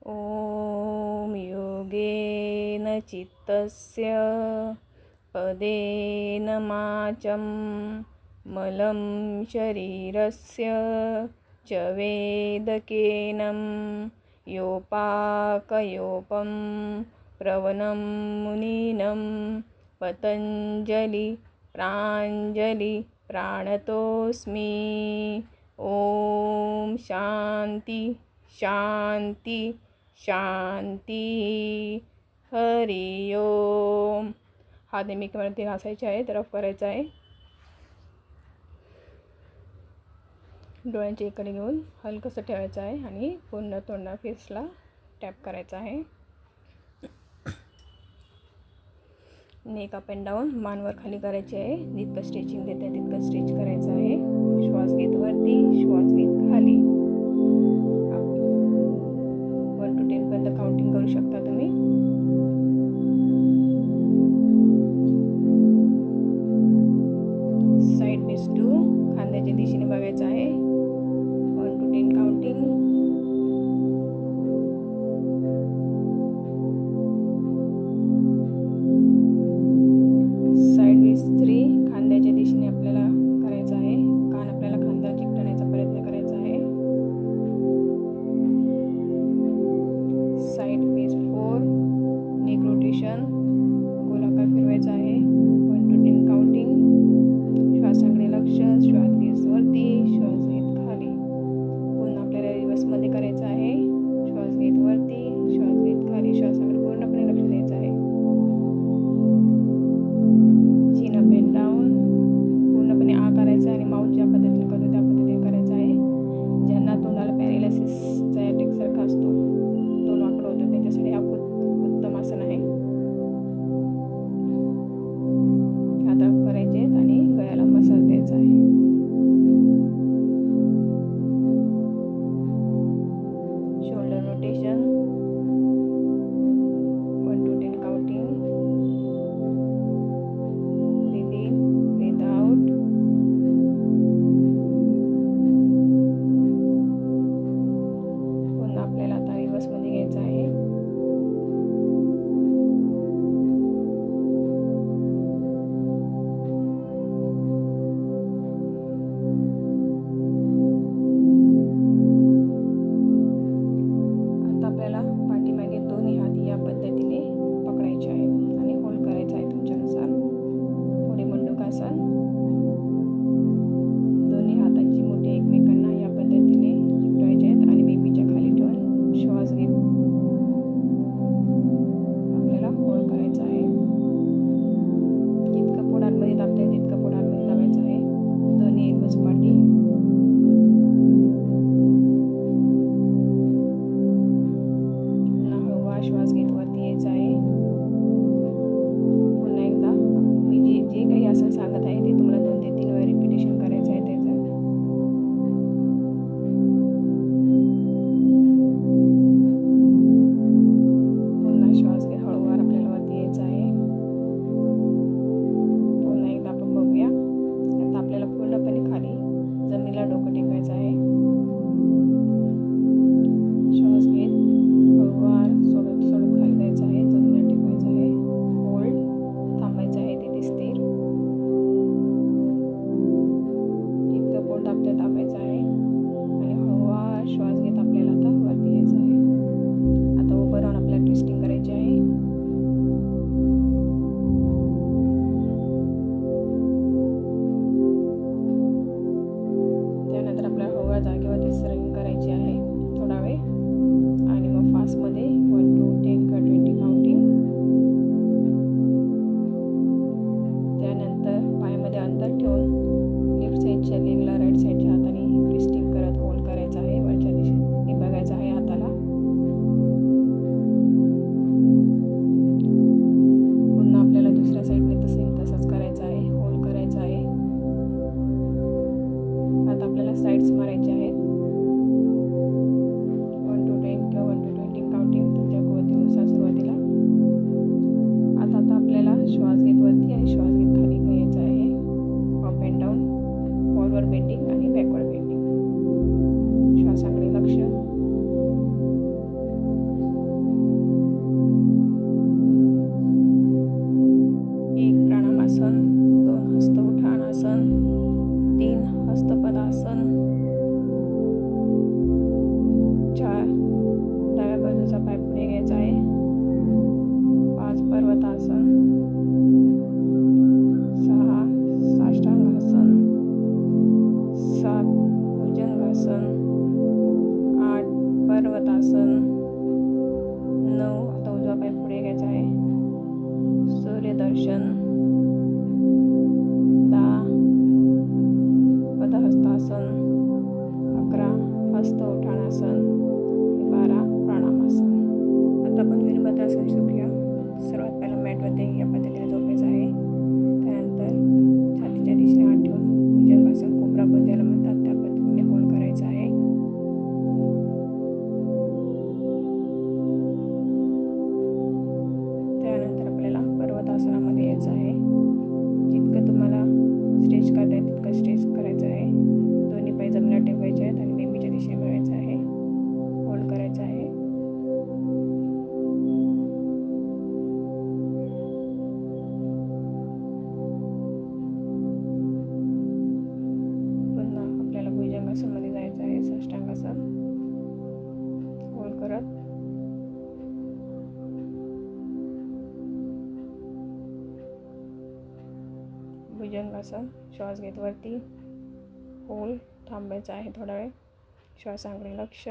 ॐ योगेन चित्तस्य पदेन माचं मलं शरीरस्य च वेदकेनं योपाकयोपं प्रवनं मुनीनं पतञ्जलि प्राञ्जलि प्राणतोऽस्मि। ॐ शांति शांति शांति। हरि ओम। हात नेहमीवरती घासायचे आहे, रफ करायचा आहे। डोळ्यांच्या इकडे घेऊन हलकंसं ठेवायचं आहे आणि पूर्ण तोंडा फेसला टॅप करायचा आहे। नेक अप अँड डाऊन, मानवर खाली करायची आहे। जितकं स्ट्रेचिंग देत आहे तितकं स्ट्रेच करायचं आहे। श्वास घेत वरती, श्वास घेत खाली। 1 to 10 पर्यंत काउंटिंग करू शकता तुम्ही। साइड बेस टू, खांद्याच्या दिशेने बघायचं आहे। 1 to 10 काउंटिंग। साइड बेस 3, खांद्याच्या दिशेने आपल्याला करायचं आहे। कान आपल्याला खांद्याला चिकटवण्याचा प्रयत्न करायचा आहे। साइड बेस 4, नेक रोटेशन, गोलाकार फिरवायचा आहे। 1 to 10 काउंटिंग। श्वासाकडे लक्ष, श्वास घेत वरती, श्वास घेत खाली। पुन्हा आपल्याला रिवर्समध्ये करायचं आहे। श्वास घेत वरती, श्वास घेत खाली। श्वासाकडे पूर्णपणे लक्ष द्यायचं आहे। चीन अप अँड डाऊन, पूर्णपणे आ करायचा आणि माउथ ज्या पद्धतीने करतो त्या पद्धतीने करायचं आहे। ज्यांना तोंडाला पॅरालिसिसचा अटॅक सारखा असतो, तोंड वाकडं होतं, त्यांच्यासाठी हा खूप उत्तम आसन आहे। हात अप करायचे आहेत आणि गळ्याला मसाज द्यायचा आहे। Shoulder rotation, 1 to 10 counting. Breathe in, breathe out. पुन्हा आपल्याला आता रिवर्समध्ये घ्यायचं आहे। आता आपल्याला पाठीमागे दोन्ही हात या पद्धतीने पकडायचे आहेत आणि होल्ड करायचा आहे तुमच्यानुसार। पुढे मंडूकासन, दोन्ही हातांची मुठे एकमेकांना या पद्धतीने चिकटवायचे आहेत आणि बेबीच्या खाली ठेवून श्वास घेत आपल्याला होल्ड करायचा आहे। जितकं पोटामध्ये दाबता येईल तितकं पोटामध्ये दाबायचं आहे। दोन्ही एकच पाठी। पुन्हा हळूवार श्वास घेत वरती यायचं आहे। पुन्हा एकदा मी जे काही आसन सांगत आहे ते तुम्हाला 2 ते 3 वेळा रिपिटेशन करायचं आहे त्याचं। पद्मासन. 9 आता उजवा पाय पुढे घ्यायचा आहे. सूर्यदर्शन. 10 पदहस्तासन. 11 हस्त उठाणासन. 12 प्राणायामासन. आता आपण वीरभद्रासन शिकूया. सर्वात पहिला मॅटवरती या पद्धतीने झोपायचं आहे. त्यानंतर छातीच्या दिशेने हात ठेवून भुजंगासन, कोबरा पोज ज्याला म्हणतात त्या पद्धतीने होल्ड करायचं आहे. त्यानंतर आपल्याला पर्वतासनामध्ये यायचं आहे. जितकं तुम्हाला स्ट्रेच करता येईल तितकं स्ट्रेच करायचं आहे. दोन्ही पाय जमिनीवर ठेवायचे आहेत आणि बेंबीच्या दिशेने वळायचं आहे. होल्ड करायचं आहे. पुन्हा आपल्याला भुजंगासनमध्ये जायचं आहे. साष्टांगासन होल्ड करत भुजंगासन. श्वास घेत वरती होल्ड, थांबायचं आहे थोडा वेळ. श्वासाकडे लक्ष.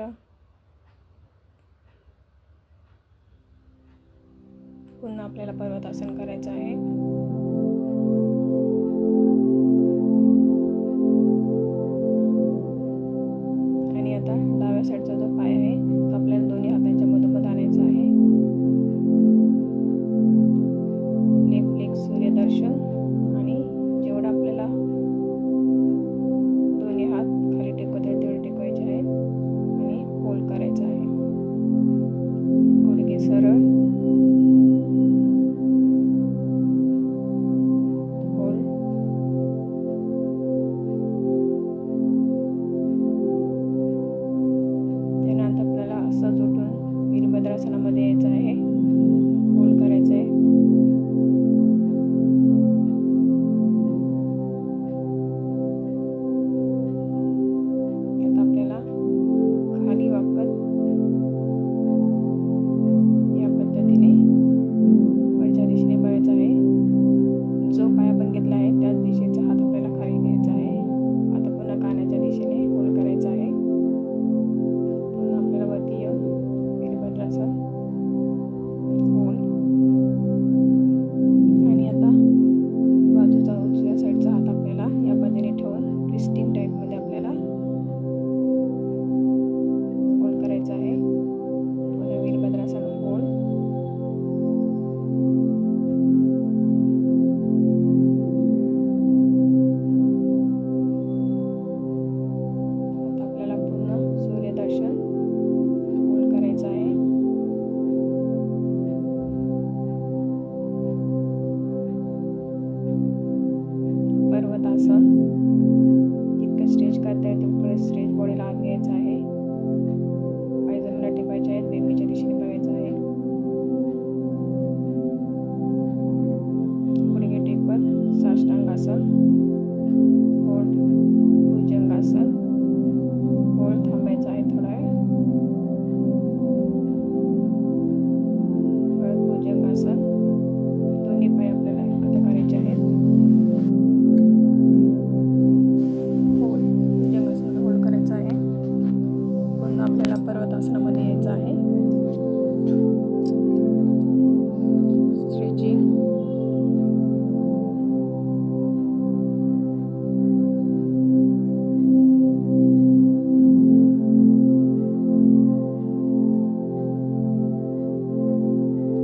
पुन्हा आपल्याला पर्वतासन करायचं आहे. आणि आता डाव्या साईडचा जो पाय आहे तो आपल्याला दोन्ही हातांच्या मधोमध आणायचा आहे. Left leg सूर्यदर्शन. आणि जेवढं आपल्याला दोन्ही हात खाली टेकवता येईल तेवढे टेकवायचे आहेत आणि होल्ड करायचं आहे. गुडघे सरळ. होल्ड. त्यानंतर आपल्याला असंच उठून वीरभद्रासनामध्ये यायचं आहे. होल्ड करायचं आहे. आता आपल्याला खाली वाकत या पद्धतीने वरच्या दिशेने बघायचं आहे. जो पाय आपण घेतला आहे त्याच दिशेचा हात आपल्याला खाली घ्यायचा आहे. आता पुन्हा कानाच्या दिशेने होल्ड करायचं आहे. पुन्हा आपल्याला वरती येऊन वीरभद्रासन होल्ड. आणि आता बाजूचा उजव्या साईडचा हात आपल्याला या पद्धतीने ठेवून ट्विस्टिंग टाईपमध्ये आपल्याला होल्ड करायचं आहे. पुन्हा वीरभद्रासन होल्ड. आता आपल्याला पूर्ण सूर्यदर्शन होल्ड करायचं आहे. पर्वतासन. जितकं स्ट्रेच करता येईल तितकं स्ट्रेच बॉडीला आत घ्यायचं आहे. पाय जमिनीवर टेकवायचे आहेत. बेंबीच्या दिशेने बघायचं आहे. गुडघे टेकवत साष्टांगासन होल्ड. भुजंगासन होल्ड. थांबायचं आहे थोडा वेळ. परत भुजंगासन. दोन्ही पाय आपल्याला एकत्र करायचे आहेत. होल्ड. भुजंगासन होल्ड करायचं आहे. पुन्हा आपल्याला पर्वतासनामध्ये यायचं आहे. स्ट्रेचिंग.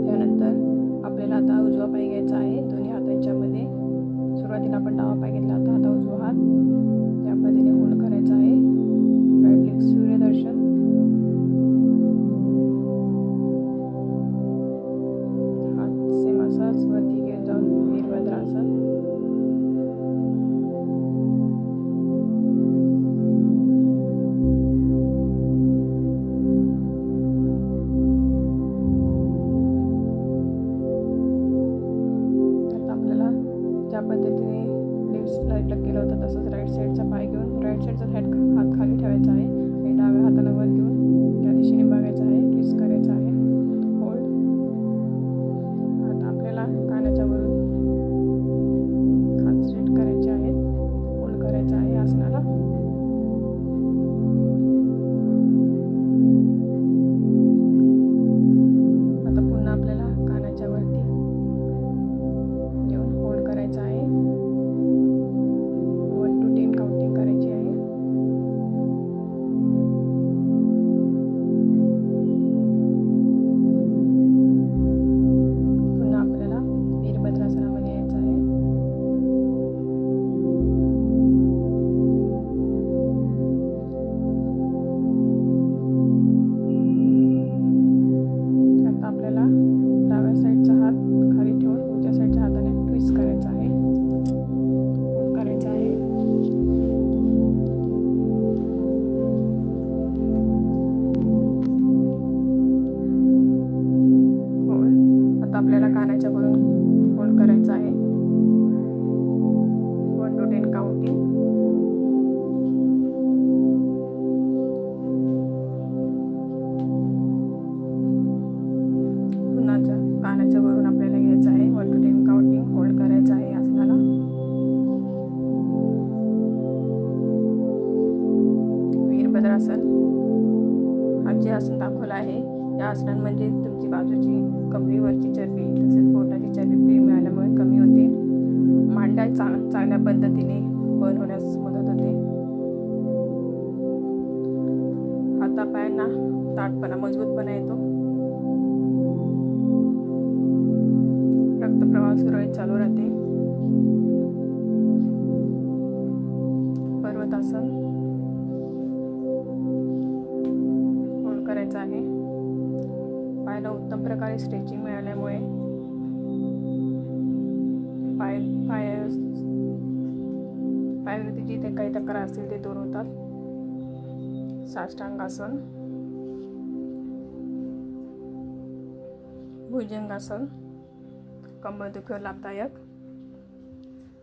त्यानंतर आपल्याला आता उजवा पाय घ्यायचा आहे दोन्ही हातांच्या मध्ये. सुरुवातीला आपण डावा पाय घेतला होता. आता उजवा हात त्या पद्धतीने होल्ड करायचा आहे. Right leg सूर्यदर्शन. हात सेम असाच वरती घेऊन जाऊन वीरभद्रासन. आता आपल्याला ज्या पद्धतीने लेफ्ट या आसनांमध्ये तुमची बाजूची कमरेवरची चरबी तसेच पोटाची चरबी मिळाल्यामुळे कमी होते. मांड्या चांगल्या पद्धतीने बर्न होण्यास मदत होते. हातापायांना ताठपणा मजबूतपणा येतो. रक्तप्रवाह सुरळीत चालू राहते. पर्वतासन होल्ड करायचं आहे. पायाला उत्तम प्रकारे स्ट्रेचिंग मिळाल्यामुळे पायावरती जिथे काही तक्रार असतील ते दूर होतात. साष्टांगासन, भुजंगासन कंबरदुखीवर लाभदायक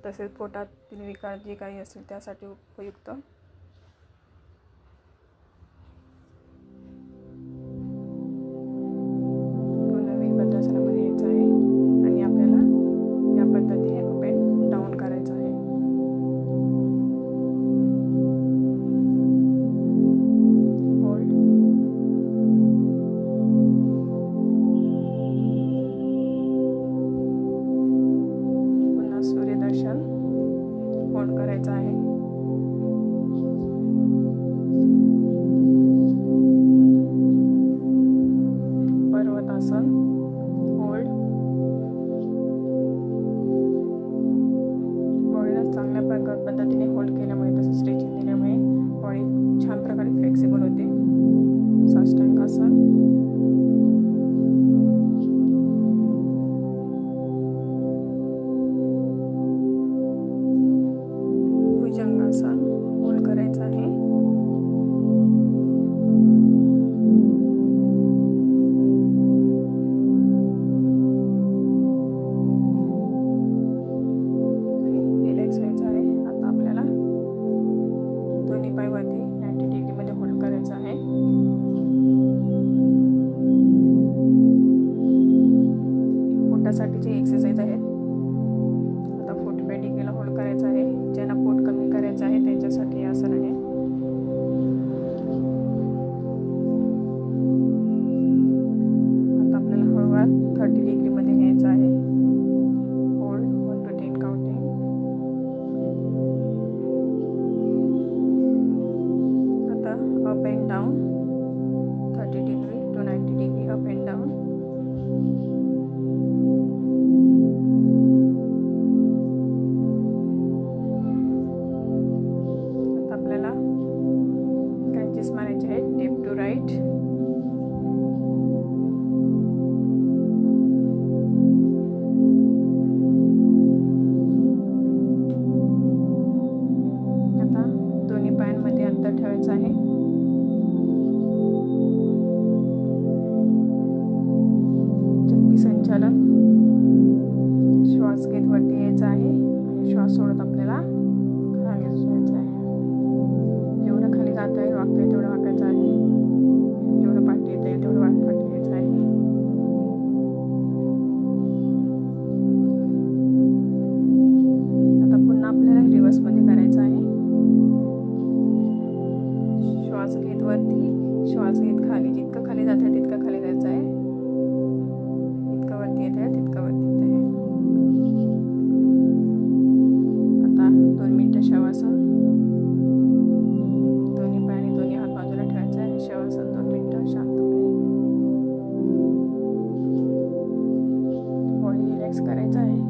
तसेच पोटातील विकार जे काही असतील त्यासाठी उपयुक्त. पुन्हा वीरभद्रासनामध्ये यायचं आहे आणि आपल्याला या पद्धतीने अप अँड डाऊन करायचं आहे. होल्ड. पुन्हा सूर्यदर्शन होल्ड करायचं आहे. पर्वतासन होल्ड. बॉडीला चांगल्या पद्धतीने होल्ड केल्यामुळे तसं स्ट्रेचिंग दिल्यामुळे बॉडी छान प्रकारे फ्लेक्सिबल होते. साष्टांगासन, भुजंगासन होल्ड करायचं आहे. रिलॅक्स व्हायचं आहे. आता आपल्याला दोन्ही पाय वरती 90 डिग्रीमध्ये होल्ड करायचं आहे. पोटासाठीचे एक्सरसाइज आहेत. आता 45 डिग्रीला होल्ड करायचं आहे. ज्यांना पोट कमी करायचं आहे त्यांच्यासाठी हे आसन आहे. आता आपल्याला हळूवार 30 डिग्रीमध्ये न्यायचं आहे. Hold 1 to 10 counting. आता up and down 30 degree to 90 degree up and down. आता आपल्याला क्रंचेस मारायचे आहेत. Left to right. आता दोन्ही पायांमध्ये अंतर ठेवायचं आहे. चक्की संचालन. श्वास घेत वरती यायचा आहे आणि श्वास सोडत आपल्याला खाली जायचं आहे. जेवढं खाली जाता येईल वाकता येईल तेवढं वाकायचं आहे. जेवढं पाठी येता येईल तेवढं पाठी यायचं आहे. आता पुन्हा आपल्याला रिव्हर्समध्ये करायचं आहे. श्वास घेत वरती, श्वास घेत खाली. जितकं खाली जात आहे तितकं खाली जायचं आहे. जितकं वरती येत आहे तितकं वरती येत आहे. आता 2 मिनिटं शवासन. दोन्ही पाय आणि दोन्ही हात बाजूला ठेवायचं आहे. शवासन 2 मिनिटं शांतपणे. बॉडी रिलॅक्स करायचं आहे.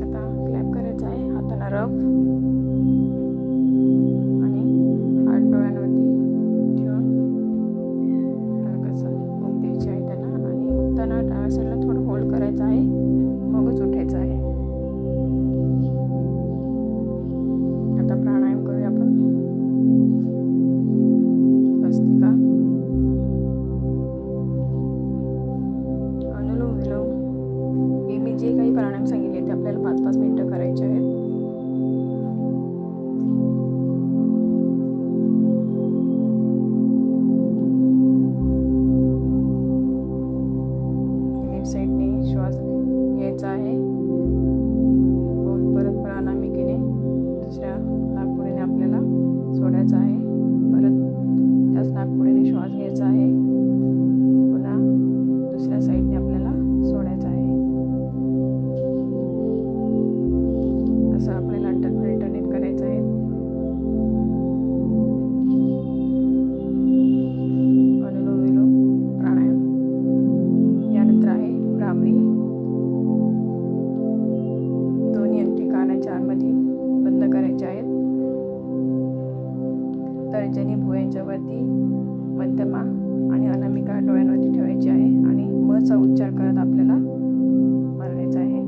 आता क्लॅप करायचं आहे. हाताला रफ आणि हात डोळ्यांवरती ठेवून हलकंसं उब द्यायची आहे त्यांना आणि उठताना डाव्या साईडला थोडं होल्ड करायचं आहे. मगच उठायचं आहे. आता प्राणायाम करूया आपण. भस्त्रिका, अनुलोम विलोम. मी जे काही प्राणायाम सांगितले ते आपल्याला 5-5 मिनिटं करायचे आहेत. श्वासाचा उच्चार करत आपल्याला बनवायचा आहे.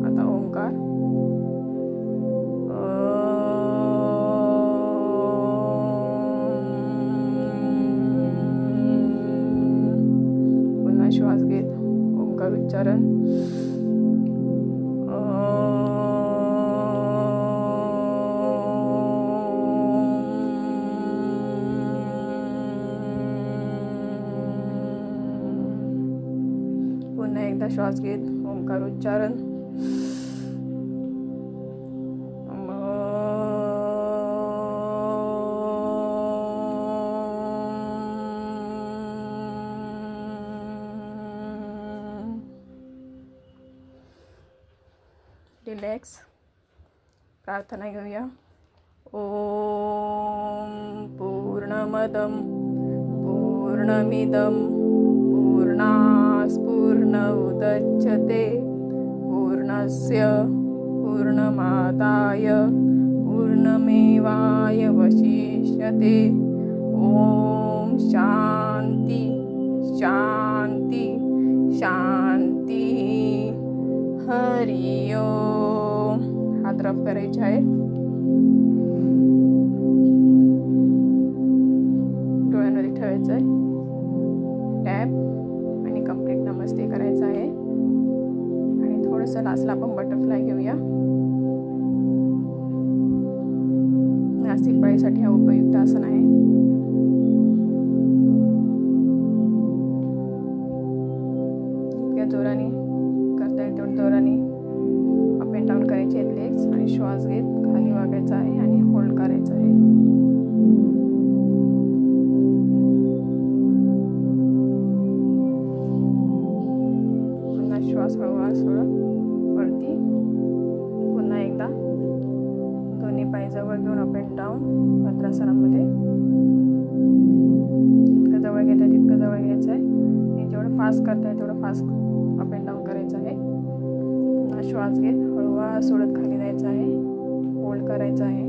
आता ओंकार. पुन्हा श्वास घेत ओंकार उच्चारण. पुन्हा एकदा श्वास घेत ओंकार उच्चारण. रिलॅक्स. प्रार्थना घेऊया. ओम पूर्णमदं पूर्णमिदं पूर्णास्पूर्णमुदच्यते पूर्णस्य पूर्णमादाय पूर्णमेवावशिष्यते. ओम शांती शांती शांती. हरि ओम. हात रब करायचे आहेत. डोळ्यांमध्ये ठेवायचं आहे. टॅप आणि कंप्लीट नमस्ते करायचं आहे. आणि थोडंसं लास्टला आपण बटरफ्लाय घेऊया. नासिक पाळीसाठी हा उपयुक्त आसन आहे. इतक्या जोराने करता येईल तेवढ्या जोराने अप अँड डाऊन करायचे आहेत लेग्स. आणि श्वास घेत खाली वागायचा आहे आणि होल्ड करायचं आहे. पुन्हा श्वास हळूहळू सोडा वरती. पुन्हा एकदा दोन्ही पाय जवळ घेऊन अप अँड डाऊन वज्रासनामध्ये. जितकं जवळ घेता तितकं जवळ घ्यायचं आहे आणि जेवढं फास्ट करताय तेवढं फास्ट अप अँड डाऊन करायचं आहे. पुन्हा श्वास घेत हळूहळू सोडत खाली जायचं आहे. होल्ड करायचं आहे.